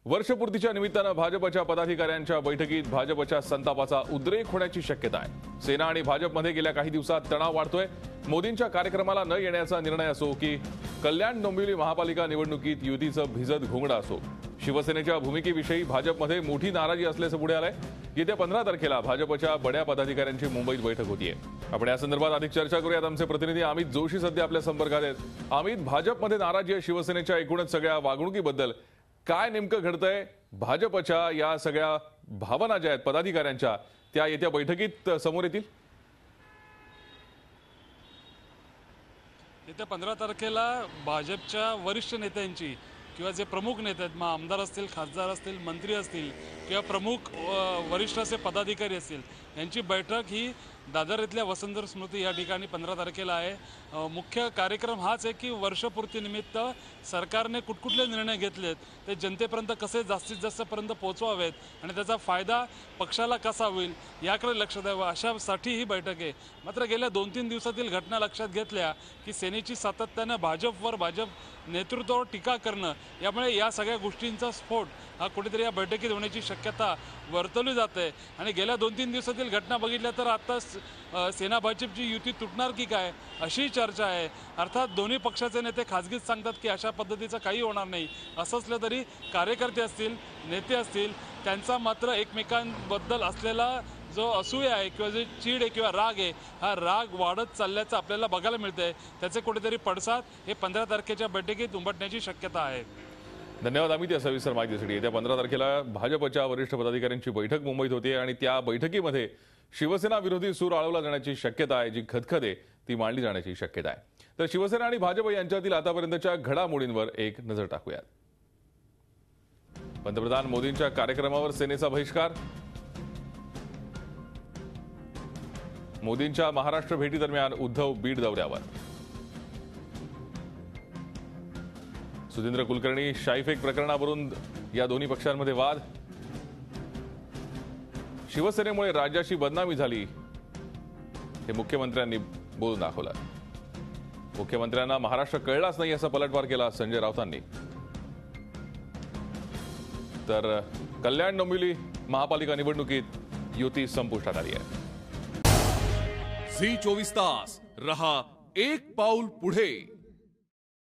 वर्षपूर्तीच्या निमित्तानं भाजपच्या पदाधिकाऱ्यांच्या बैठकीत भाजपच्या संतापाचा उद्रेक होण्याची शक्यता आहे। सेना आणि भाजपमध्ये गेल्या काही दिवसात तणाव वाढतोय। मोदींच्या कार्यक्रमाला न येण्याचा निर्णय असो की कल्याण डोंबिवली महापालिका निवडणुकीत युतीचं भिजत घोंगडा असो, शिवसेनेच्या भूमिकेविषयी भाजपमध्ये मोठी नाराजी असल्याचं पुढे आलंय। येत्या 15 तारखेला भाजपच्या बड्या पदाधिकाऱ्यांची मुंबईत बैठक होतीये। आपण या संदर्भात अधिक चर्चा करूयात। आमचे प्रतिनिधी अमित जोशी सध्या आपल्या संपर्कात आहेत। अमित, भाजपमध्ये नाराजी आहे शिवसेनेच्या एकूणच सगळ्या वागणुकीबद्दल, काय नेमकं घडतंय? भाजपच्या या सगळ्या भावना ज्या आहेत पदाधिकाऱ्यांच्या, त्या येत्या बैठकीत समोर येतील? येत्या 15 तारखेला भाजपच्या वरिष्ठ नेत्यांची किंवा जे प्रमुख नेते आहेत, मग आमदार असतील, खासदार असतील, मंत्री असतील किंवा प्रमुख वरिष्ठ असे पदाधिकारी असतील, यांची बैठक ही दादर इथल्या वसंत स्मृती या ठिकाणी 15 तारखेला आहे। मुख्य कार्यक्रम हाच आहे की वर्षपूर्तीनिमित्त सरकारने कुठकुठले निर्णय घेतलेत ते जनतेपर्यंत कसे जास्तीत जास्त पर्यंत पोहोचवावेत आणि त्याचा फायदा पक्षाला कसा होईल याकडे लक्ष द्यावं, अशासाठी ही बैठक आहे। मात्र गेल्या 2-3 दिवसातील घटना लक्षात घेतल्या की सेनेची सातत्याने भाजप नेतृत्वावर टीका करणं, यामुळे या सगळ्या गोष्टींचा स्फोट हा कुठेतरी या बैठकीत होण्याची शक्यता वर्तवली जाते। आणि गेल्या 2-3 दिवसातील घटना बघितल्या तर आता सेना भाजपची युती तुटणार की काय अशी चर्चा आहे। अर्थात दोन्ही पक्षाचे नेते खासगीत सांगतात की अशा पद्धतीचं काही होणार नाही। असं असलं तरी कार्यकर्ते असतील, नेते असतील, त्यांचा मात्र एकमेकांबद्दल असलेला जो असूया आहे किंवा जो चीड आहे किंवा राग आहे, हा राग वाढत चालल्याचं आपल्याला बघायला मिळतंय। त्याचे कुठेतरी पडसाद हे 15 तारखेच्या बैठकीत उमटण्याची शक्यता आहे। धन्यवाद अमित या सविस्तर माहितीसाठी। येत्या 15 तारखेला भाजपच्या वरिष्ठ पदाधिकाऱ्यांची बैठक मुंबईत होते आणि त्या बैठकीमध्ये शिवसेना विरोधी सूर आळवला जाण्याची शक्यता आहे, जी खदखद आहे ती मांडली जाण्याची शक्यता आहे। तर शिवसेना आणि भाजप यांच्यातील आतापर्यंतच्या घडामोडींवर एक नजर टाकूयात। पंतप्रधान मोदींच्या कार्यक्रमावर सेनेचा बहिष्कार। मोदींच्या महाराष्ट्र भेटीदरम्यान उद्धव बीड दौऱ्यावर। सुधींद्र कुलकर्णी शाईफेक प्रकरणावरून या दोन्ही पक्षांमध्ये वाद। शिवसेनेमुळे राज्याची बदनामी झाली हे मुख्यमंत्र्यांनी बोलून दाखवलं। मुख्यमंत्र्यांना महाराष्ट्र कळलाच नाही असा पलटवार केला संजय राऊतांनी। तर कल्याण डोंबिवली महापालिका निवडणुकीत युती संपुष्टात आली आहे। झी 24 तास रहा एक पाऊल पुढे।